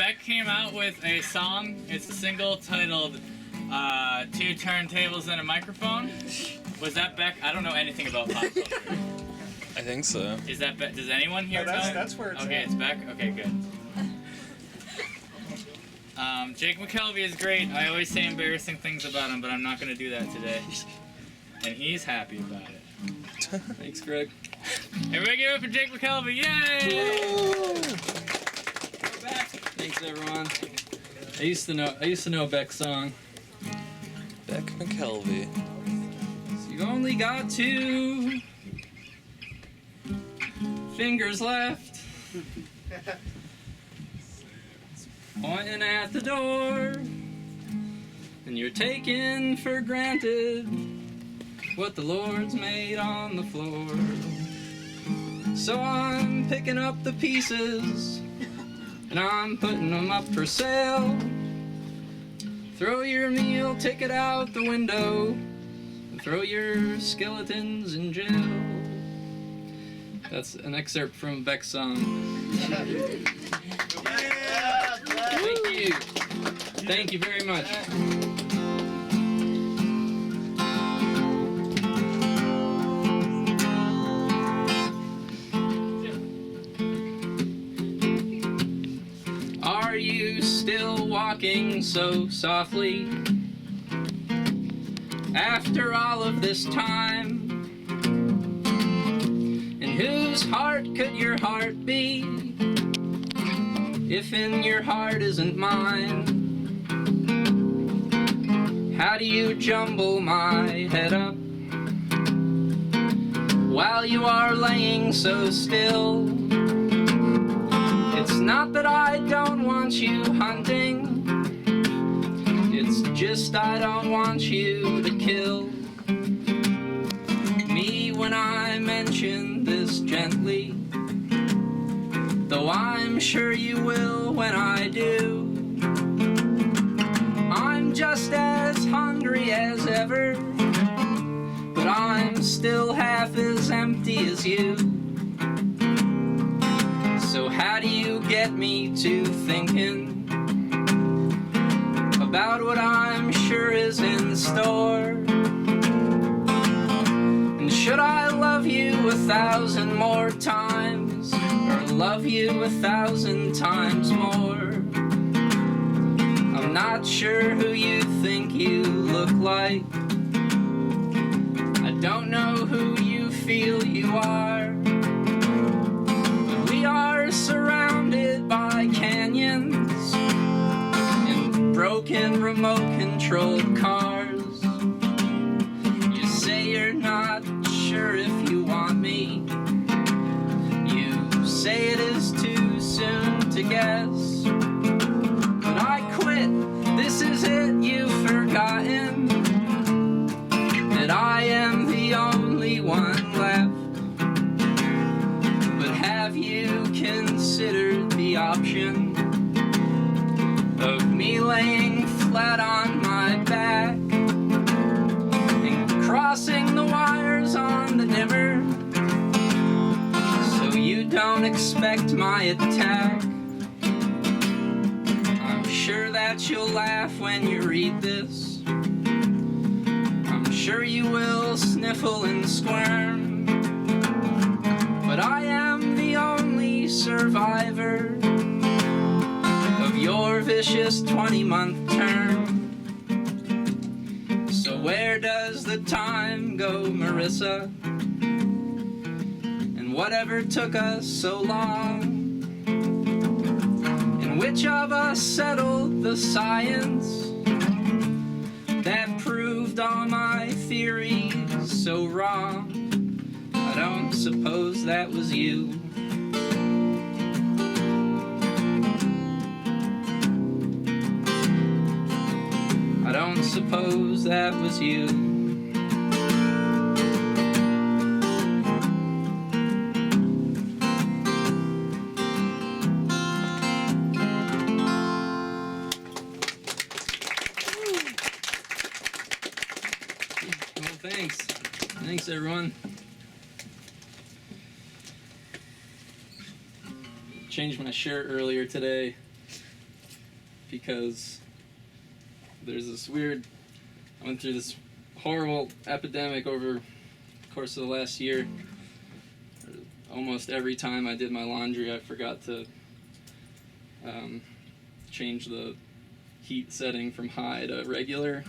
Beck came out with a song. It's a single titled Two Turntables and a Microphone. Was that Beck? I don't know anything about pop culture. I think so. Is that Beck? Does anyone here know? That's where it's Okay, at. it's Beck? Okay, good. Jake Mckelvie is great. I always say embarrassing things about him, but I'm not going to do that today. And he's happy about it. Thanks, Greg. Everybody give it up for Jake Mckelvie. Yay! Go back. Thanks, everyone. I used to know Beck's song. Beck Mckelvie. So you've only got 2 fingers left, pointing at the door, and you're taking for granted what the Lord's made on the floor. So I'm picking up the pieces and I'm putting them up for sale. Throw your meal ticket out the window and throw your skeletons in jail. That's an excerpt from Beck's song. Thank you. Thank you very much. Are you still walking so softly after all of this time? In whose heart could your heart be if in your heart isn't mine? How do you jumble my head up while you are laying so still? It's not that I don't want you hunting, it's just I don't want you to kill me when I mention this gently, though I'm sure you will when I do. I'm just as hungry as ever, but I'm still half as empty as you. So how do you get me to thinking about what I'm sure is in store? And should I love you 1,000 more times, or love you 1,000 times more? I'm not sure who you think you look like. I don't know who you feel you are. We are surrounded by canyons and broken remote-controlled cars. You say you're not sure if you want me. You say it is too soon to guess. But I quit, this is it, you've forgotten that I am the only one left. Have you considered the option of me laying flat on my back and crossing the wires on the dimmer so you don't expect my attack? I'm sure that you'll laugh when you read this. I'm sure you will sniffle and squirm. But I am the only survivor of your vicious 20-month term. So where does the time go, Marissa? And whatever took us so long? And which of us settled the science that proved all my theories so wrong? I don't suppose that was you. I don't suppose that was you. Well, thanks. Thanks, everyone. Changed my shirt earlier today. because there's this weird, I went through this horrible epidemic over the course of the last year. Almost every time I did my laundry, I forgot to change the heat setting from high to regular.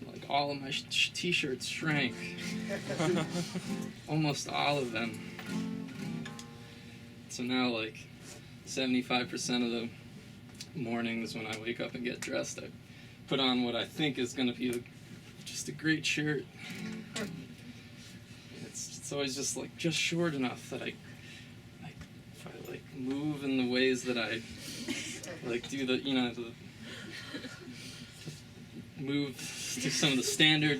Like all of my t-shirts shrank. Almost all of them. So now like 75% of the mornings when I wake up and get dressed, I put on what I think is going to be just a great shirt. It's always just like just short enough that I if I like move in the ways that I like do the move to some of the standard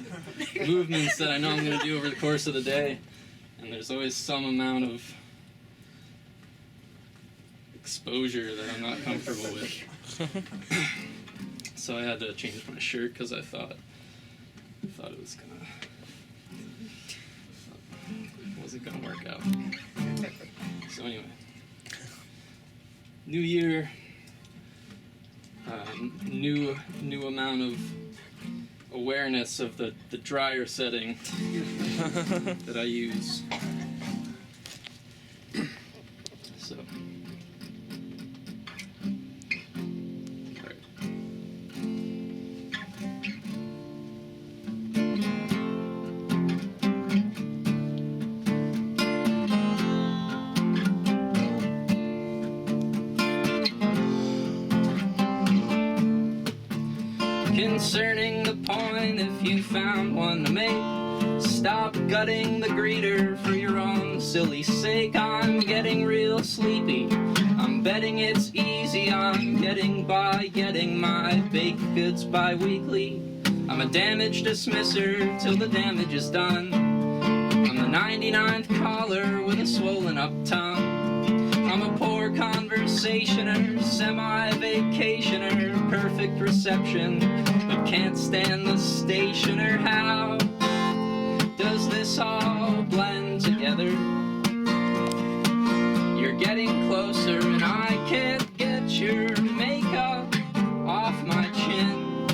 movements that I know I'm going to do over the course of the day, and there's always some amount of exposure that I'm not comfortable with. So I had to change my shirt because I thought it wasn't gonna work out. So anyway, new year, new amount of awareness of the dryer setting that I use. So. Concerning the point, if you found one to make, stop gutting the greeter for your own silly sake. I'm getting real sleepy. I'm betting it's easy. I'm getting by getting my baked goods bi-weekly. I'm a damage dismisser till the damage is done. I'm the 99th caller with a swollen up tongue. I'm a poor conversationer, semi-vacationer, perfect reception, but can't stand the stationer. How does this all blend together? You're getting closer and I can't get your makeup off my chin.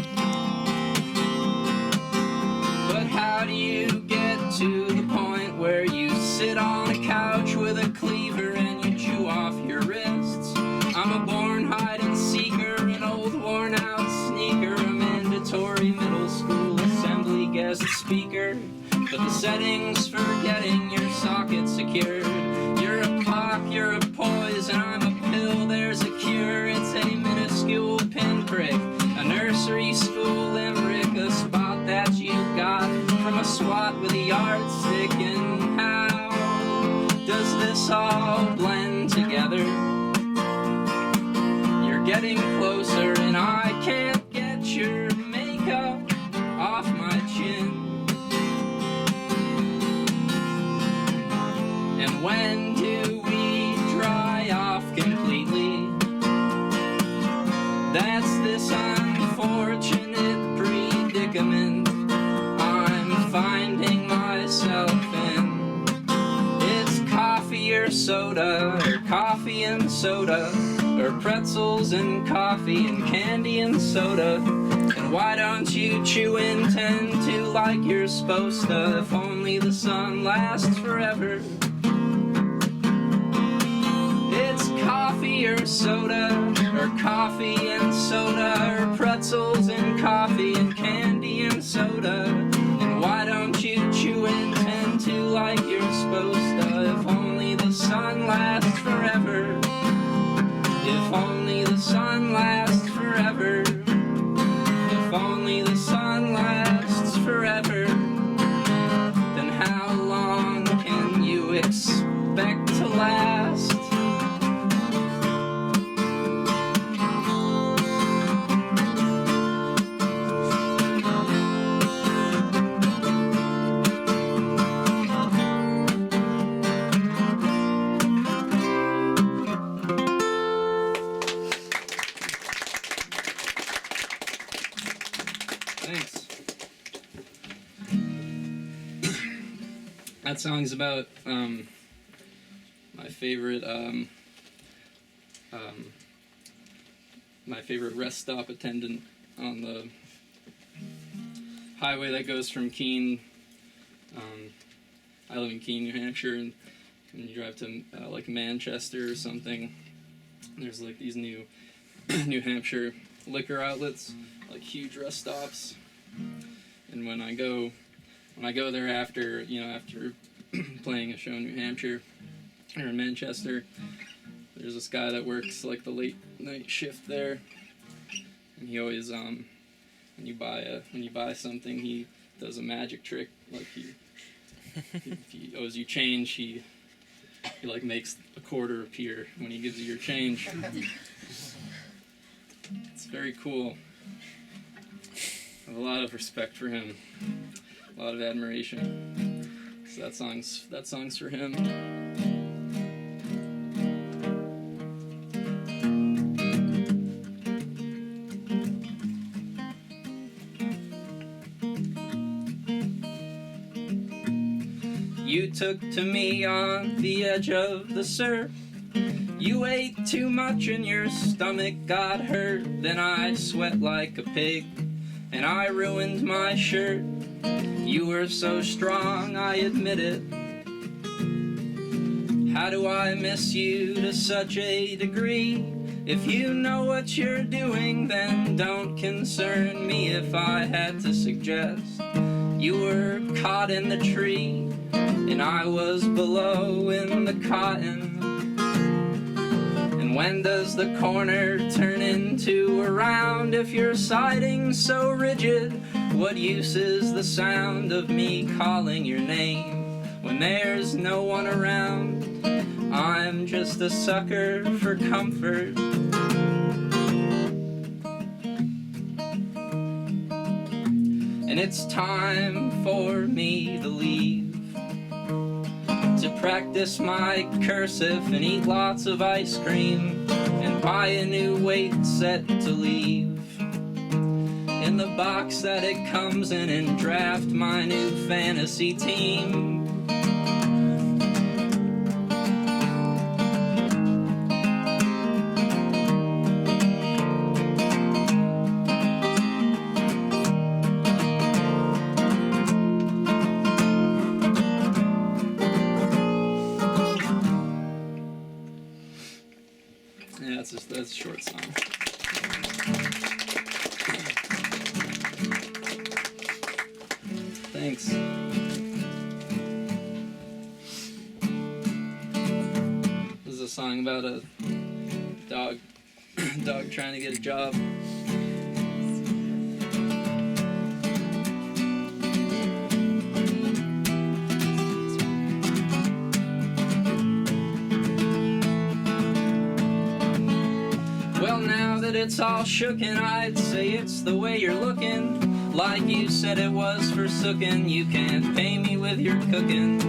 But how do you get to the point where you sit on a couch with a cleaver and you chew off your wrists? I'm a born hide-and-seeker, an old worn-out sneaker, a mandatory middle school assembly guest speaker. But the settings for getting your socket secured. You're a pock, you're a poison, I'm a pill, there's a cure. It's a minuscule pinprick, a nursery school limerick, a spot that you got from a swat with a yardstick. And how does this all blend together? You're getting closer and I can't get your makeup off my chin. And when do we dry off completely? That's this unfortunate predicament I'm finding myself in. It's coffee or soda, or coffee and soda, or pretzels and coffee and candy and soda. And why don't you chew and tend to like you're supposed to? If only the sun lasts forever. It's coffee or soda, or coffee and soda, or pretzels and coffee and candy and soda. And why don't you chew and tend to like you're supposed to? If only the sun lasts forever. If only the sun lasts forever. If only the sun lasts forever. Then how long can you expect to last? Thanks. That song's about my favorite my favorite rest stop attendant on the highway that goes from Keene. I live in Keene, New Hampshire, and when you drive to like Manchester or something, there's like these new New Hampshire liquor outlets, like huge rest stops. And when I go there after playing a show in New Hampshire or in Manchester, there's this guy that works like the late night shift there, and he always when you buy something, he does a magic trick. Like if he owes you change, he like makes a quarter appear when he gives you your change. It's very cool. I have a lot of respect for him, a lot of admiration. So that song's for him. You took to me on the edge of the surf. You ate too much and your stomach got hurt. Then I sweat like a pig and I ruined my shirt. You were so strong, I admit it. How do I miss you to such a degree? If you know what you're doing, then don't concern me. If I had to suggest, you were caught in the tree and I was below in the cotton. And when does the corner turn into a round? If your siding's so rigid, what use is the sound of me calling your name when there's no one around? I'm just a sucker for comfort. And it's time for me to leave, to practice my cursive and eat lots of ice cream and buy a new weight set to leave in the box that it comes in and draft my new fantasy team. Yeah, that's a short song. Thanks. This is a song about a dog trying to get a job. Well, now that it's all shooken, I'd say it's the way you're looking. Like you said it was for sookin'. You can't pay me with your cooking.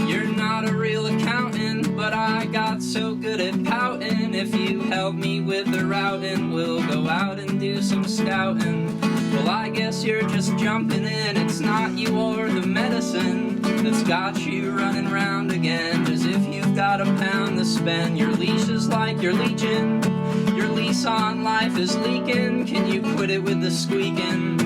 You're not a real accountant, but I got so good at pouting. If you help me with the routing, we'll go out and do some scouting. Well, I guess you're just jumping in. It's not you or the medicine that's got you running round again, as if you've got £1 to spend. Your leash is like you're leeching. Your lease on life is leaking. Can you quit it with the squeaking?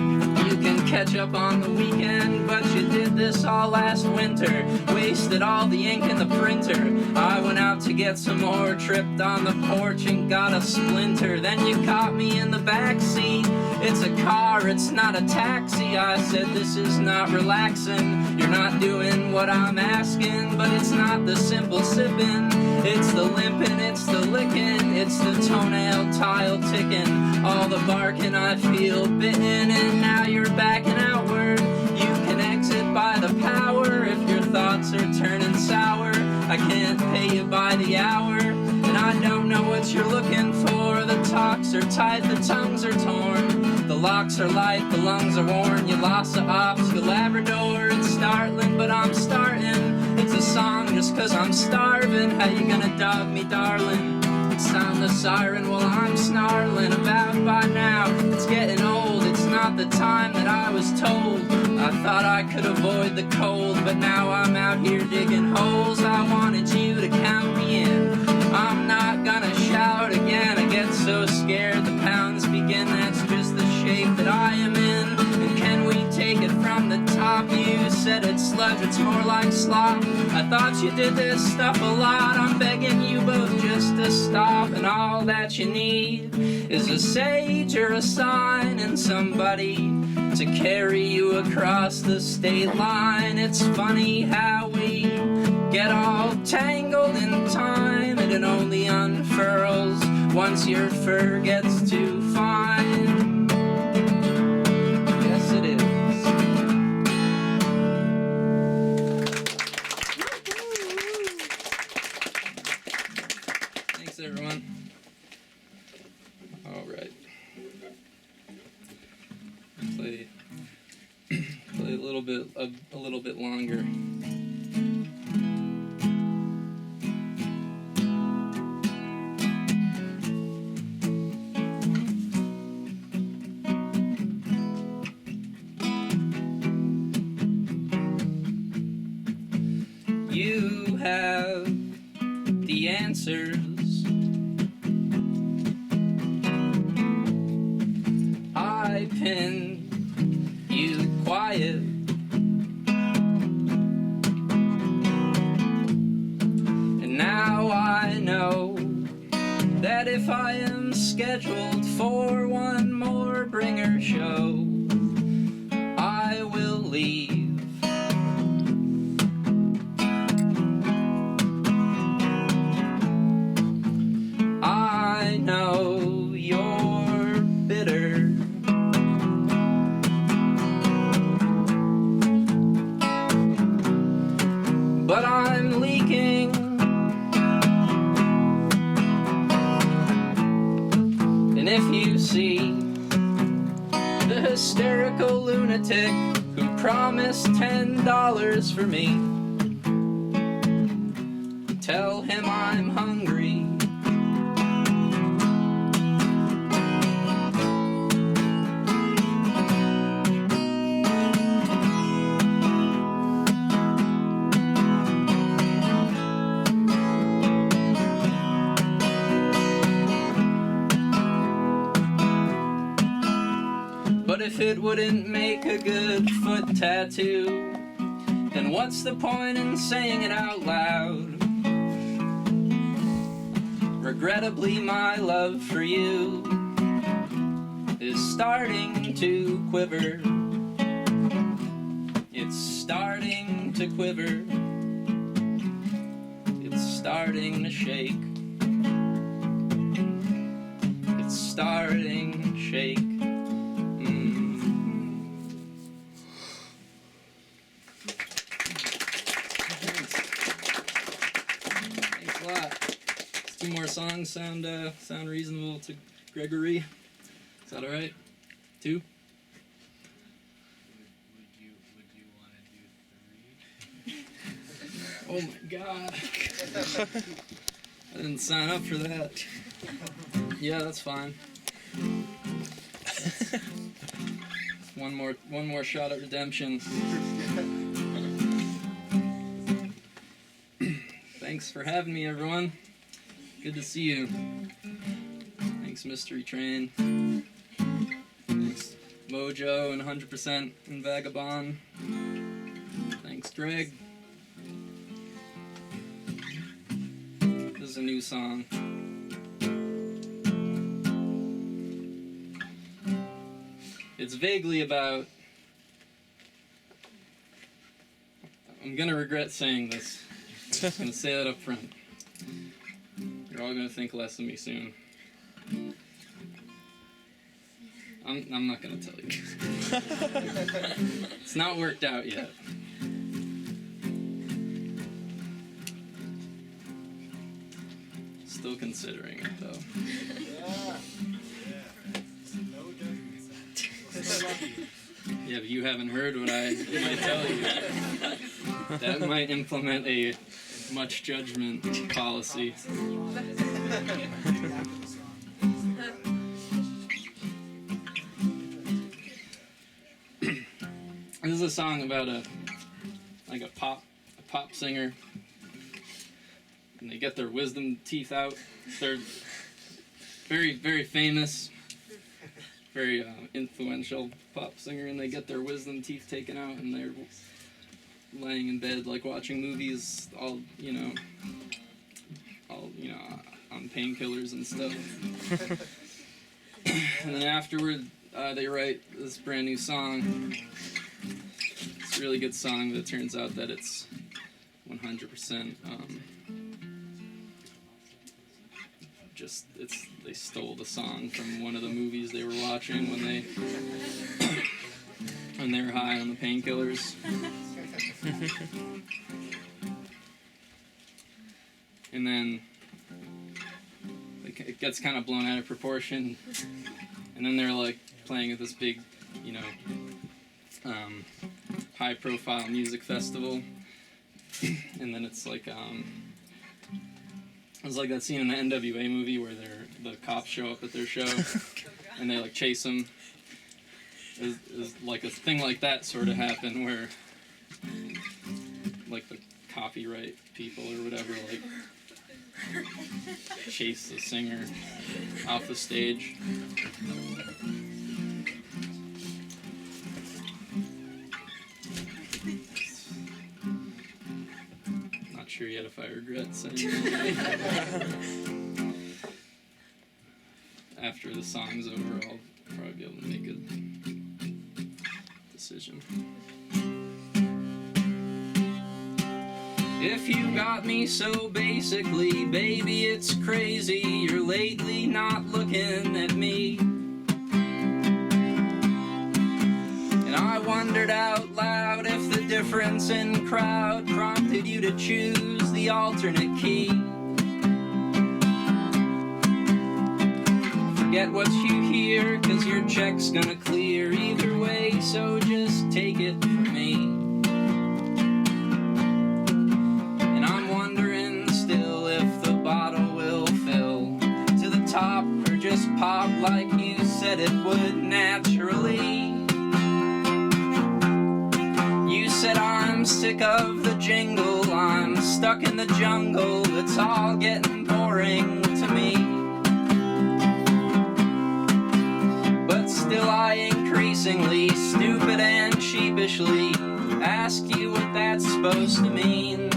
You can catch up on the weekend, but you did this all last winter. Wasted all the ink in the printer. I went out to get some more, tripped on the porch and got a splinter. Then you caught me in the back seat. It's a car, it's not a taxi. I said this is not relaxing. You're not doing what I'm asking, but it's not the simple sipping. It's the limping, it's the licking, it's the toenail tile ticking. All the barking I feel bitten, and now you're backing outward. You can exit by the power if your thoughts are turning sour. I can't pay you by the hour, and I don't know what you're looking for. The talks are tight, the tongues are torn. The locks are light, the lungs are worn. You lost the ops, the Labrador. It's startling, but I'm starting. It's a song just 'cause I'm starving. How you gonna dog me, darling? Sound the siren while I'm snarling. About by now, it's getting old. It's not the time that I was told. I thought I could avoid the cold, but now I'm out here digging holes. I wanted you to count me in. I'm not gonna shout again. I get so scared the pound sludge, it's more like slop. I thought you did this stuff a lot. I'm begging you both just to stop. And all that you need is a sage or a sign and somebody to carry you across the state line. It's funny how we get all tangled in time, and it only unfurls once your fur gets too fine. Yes, it is. Thanks, everyone. All right. Play a little bit longer. You have the answers. I pin you quiet. And now I know that if I am scheduled for one more bringer show, I will leave. I know you're bitter. But I'm leaking. And if you see the hysterical lunatic who promised $10 for me, tell him I'm hungry. But if it wouldn't make a good foot tattoo, then what's the point in saying it out loud? Regrettably, my love for you is starting to quiver. It's starting to quiver. It's starting to shake. It's starting to shake. Thanks a lot. Does 2 more songs sound reasonable to Gregory? Is that all right? 2? Would you want to do 3? Oh my God! I didn't sign up for that. Yeah, that's fine. One more shot at redemption. Thanks for having me, everyone. Good to see you. Thanks, Mystery Train. Thanks, Mojo and 100% and Vagabond. Thanks, Greg. This is a new song. It's vaguely about... I'm gonna regret saying this. I'm just gonna say that up front. You're all gonna think less of me soon. I'm not gonna tell you. It's not worked out yet. Still considering it, though. Yeah, but you haven't heard what I tell you. That might implement a much judgment policy. This is a song about a pop singer, and they get their wisdom teeth out. They're very, very famous, very influential pop singer, and they get their wisdom teeth taken out, and laying in bed, like watching movies, all on painkillers and stuff. And then afterward, they write this brand new song. It's a really good song, but it turns out that it's 100% they stole the song from one of the movies they were watching when they were high on the painkillers. And then it gets kind of blown out of proportion, and then they're like playing at this big, high-profile music festival, and then it's like that scene in the NWA movie where the cops show up at their show and they like chase them. Is like a thing like that sort of happened where like the copyright people or whatever like chase the singer off the stage. Not sure yet if I regret saying that. After the song's over, I'll probably be able to make a decision. If you got me so basically, baby, it's crazy. You're lately not looking at me. And I wondered out loud if the difference in crowd prompted you to choose the alternate key. Forget what you hear, 'cause your check's gonna clear either way, so just take it from me. And I'm wondering still if the bottle will fill to the top or just pop like you said it would naturally. You said I'm sick of the jingle, I'm stuck in the jungle, it's all getting boring to me. But still I increasingly, stupid and sheepishly, ask you what that's supposed to mean.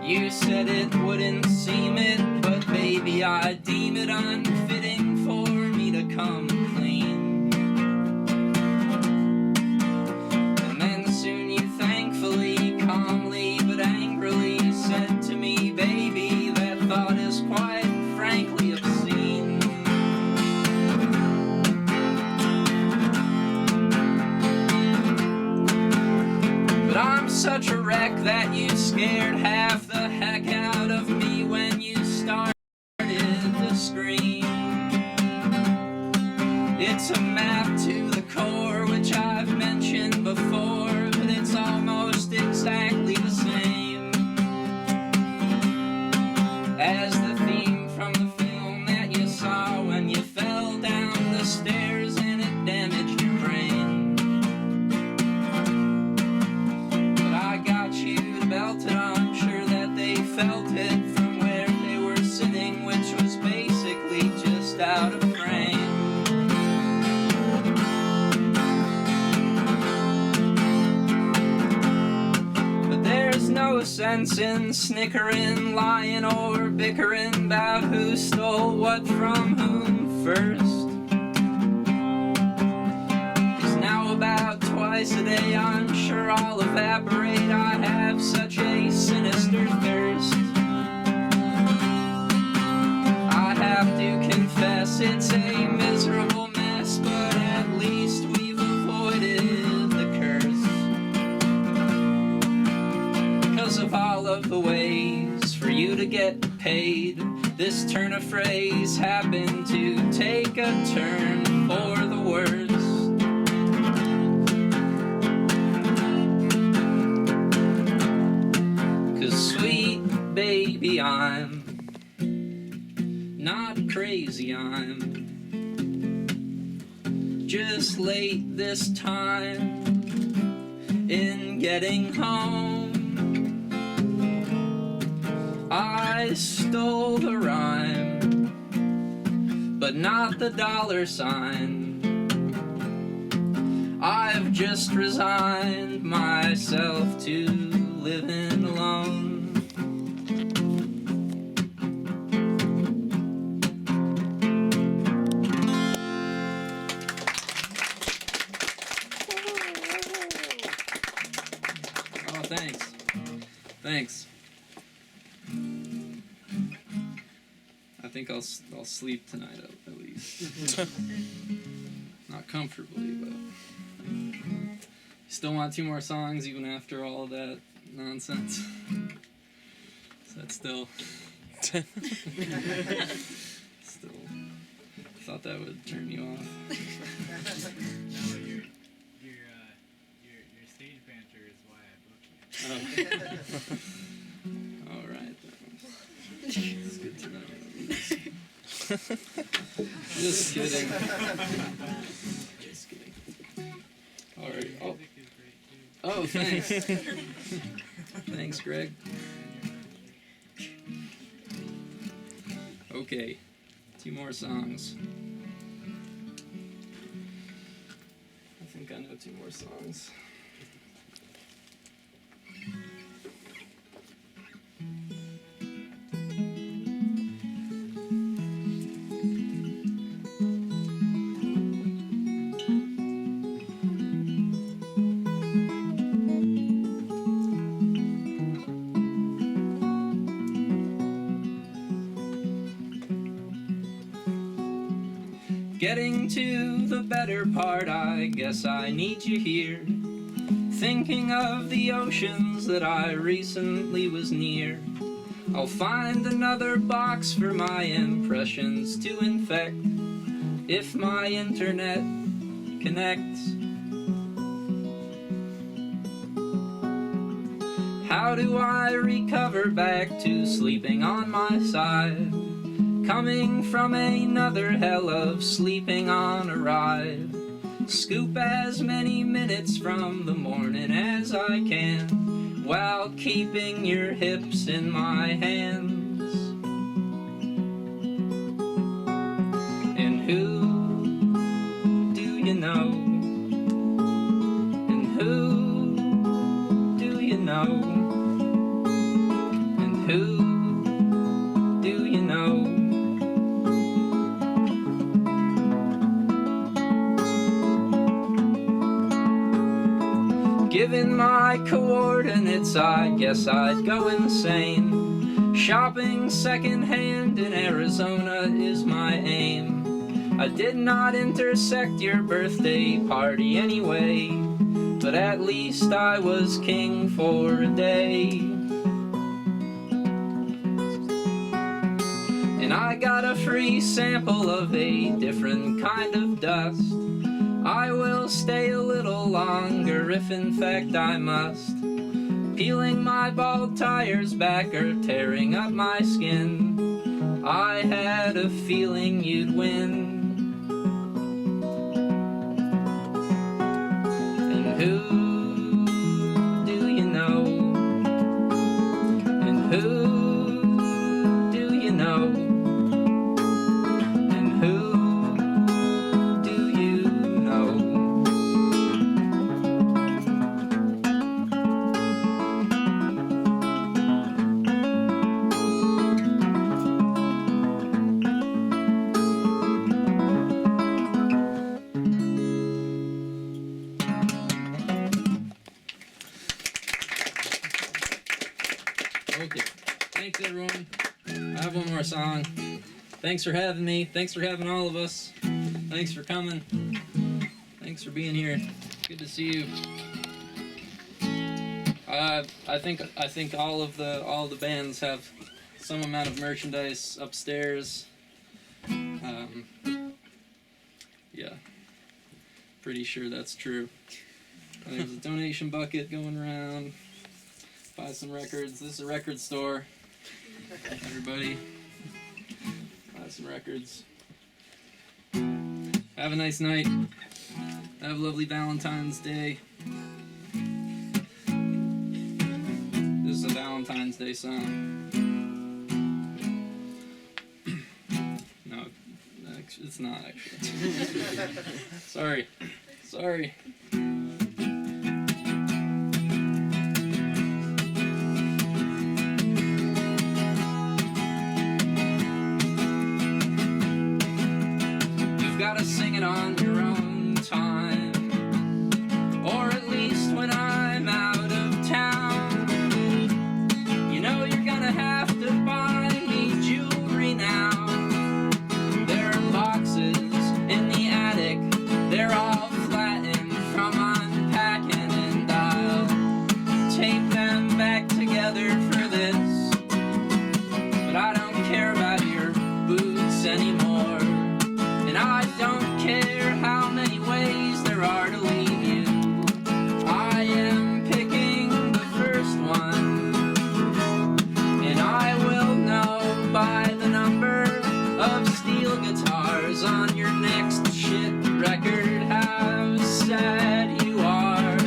You said it wouldn't seem it, but baby I deem it unfitting for me to come clean. And then soon you thankfully, calmly but angrily said to me, baby, that thought is quite frankly obscene. But I'm such a wreck that you scared half the heck out of me when you started to scream. It's a map to the core, which I've mentioned before, but it's almost exactly the same as the theme from the film that you saw when you fell down the stairs and it damaged your brain. But I got you to belt it, I'm sure that they felt it from where they were sitting, which was basically just out of frame. But there's no sense in snickering, lying, or bickering about who stole what from whom first. 'Cause now about twice a day I'm sure I'll evaporate, I have such a sinister thirst. I have to confess it's a miserable mess, but at least we've avoided the curse. 'Cause of all of the ways for you to get paid, this turn of phrase happened to take a turn for the worst. 'Cause sweet baby, I'm not crazy, I'm just late this time in getting home. I stole the rhyme, but not the dollar sign. I've just resigned myself to living alone. Oh, thanks. Thanks. I think I'll sleep tonight at least. Not comfortably, but. You still want 2 more songs even after all that nonsense? Is that still? Still. Thought that would turn you off. No, your stage banter is why I booked you. Oh. All right. It's good to know. Just kidding. Just kidding. All right. Oh, Music is great too. oh thanks. Thanks, Greg. Okay. 2 more songs. I think I know 2 more songs. Getting to the better part, I guess I need you here. Thinking of the oceans that I recently was near. I'll find another box for my impressions to infect if my internet connects. How do I recover back to sleeping on my side? Coming from another hell of sleeping on a ride. Scoop as many minutes from the morning as I can, while keeping your hips in my hands. And who do you know? And who do you know? And who do you know? Given my coordinates, I guess I'd go insane. Shopping secondhand in Arizona is my aim. I did not intersect your birthday party anyway, but at least I was king for a day. And I got a free sample of a different kind of dust. I will stay a little longer if in fact I must. Peeling my bald tires back or tearing up my skin. I had a feeling you'd win. And who do you know? And who do you know? And who do you know? Okay, thanks everyone. I have 1 more song. Thanks for having me. Thanks for having all of us. Thanks for coming. Thanks for being here. Good to see you. I think all the bands have some amount of merchandise upstairs. Yeah, pretty sure that's true. There's a donation bucket going around. Buy some records. This is a record store. Everybody, buy some records. Have a nice night. Have a lovely Valentine's Day. This is a Valentine's Day song. No, it's not actually. Sorry. on your own time, or at least when I'm out of town. You know you're gonna have to buy me jewelry now. There are boxes in the attic, they're all flattened from unpacking, and I'll tape them back together for this. But I don't care about your boots anymore, and I don't care how many ways there are to leave you. I am picking the first one, and I will know by the number of steel guitars on your next shit record how sad you are.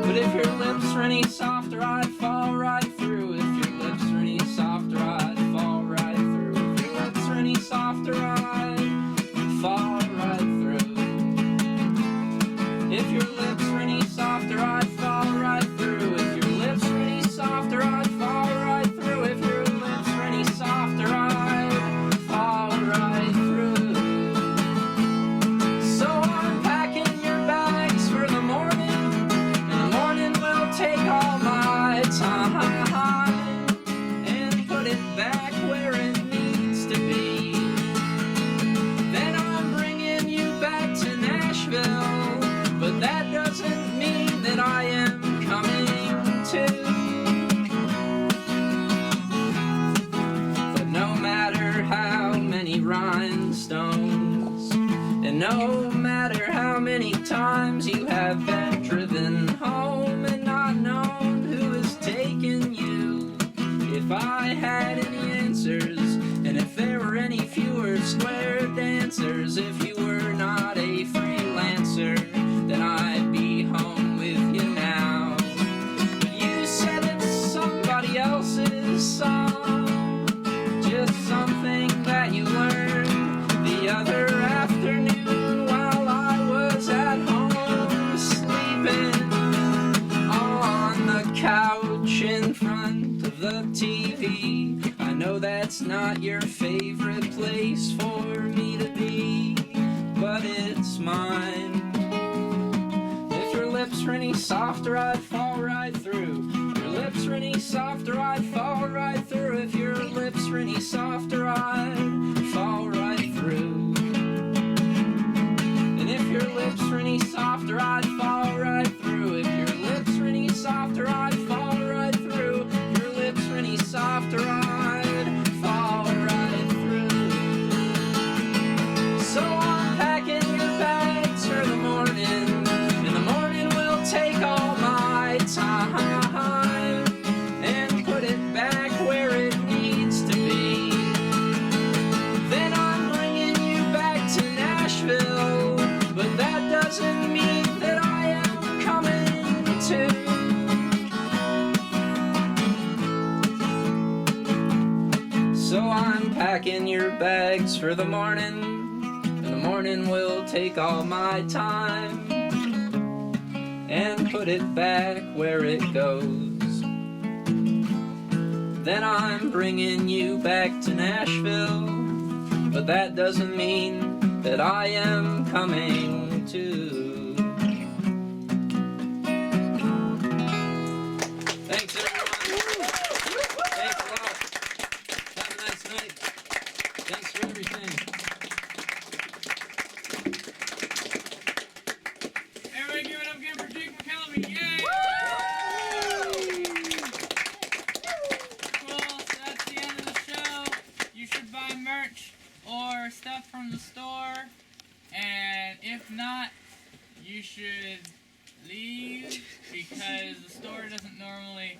But if your lips were any softer, I'd fall right through. If your lips were any softer, I'd fall right through. If your lips were any softer, I'd fall right through. If your lips were any softer, I'd fall right through. If your lips were any softer, I'd fall right through. If your lips were any softer, I'd fall right through. So I'm packing your bags for the morning, and the morning will take all my time and put it back where it needs to be. Then I'm bringing you back to Nashville, but that doesn't mean that I am coming to. But no matter how many rhinestones, and no matter how many times you have been driven home and not known who has taken you, if I had any answers, and if there were any fewer square dancers, if you were not a freelancer, then I'd be home with you now. But you said it's somebody else's song, just something that you learned the other afternoon while I was at home sleeping on the couch in front of the TV. I know that's not your favorite place for me to be, but it's mine. If your lips were any softer, I'd fall right through. If your lips were any softer, I'd fall right through. If your lips were any softer, I'd fall right through. And if your lips were any softer, I'd fall right through. If your lips were any softer, I'd fall right through. If your lips were any softer, I'd fall right through. So I'm packing your bags for the morning, and the morning will take all my time and put it back where it needs to be. Then I'm bringing you back to Nashville, but that doesn't mean that I am coming to. So I'm packing your bags for the morning, and the morning will take all my time and put it back where it goes. Then I'm bringing you back to Nashville, but that doesn't mean that I am coming to. Thanks, everyone. Thanks a lot. Have a nice night. Thanks for everything. Everybody give it up again for Jake Mckelvie. Yay! Cool, so that's the end of the show. You should buy merch or stuff from the store. And if not, you should leave because the store doesn't normally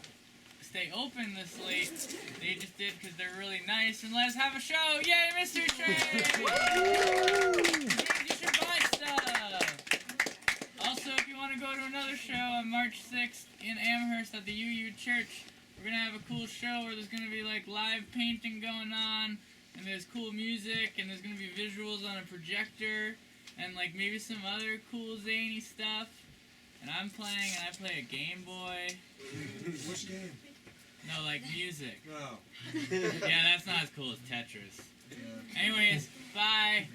stay open this late. They just did because they're really nice. And let's have a show. Yay, Mystery Train! You should buy stuff. Also, if you want to go to another show on March 6th in Amherst at the UU Church, we're going to have a cool show where there's going to be like live painting going on, and there's cool music, and there's going to be visuals on a projector, and like maybe some other cool zany stuff. And I'm playing, and I play a Game Boy. Which game? No, like music. No. Yeah, that's not as cool as Tetris. Yeah. Anyways, bye.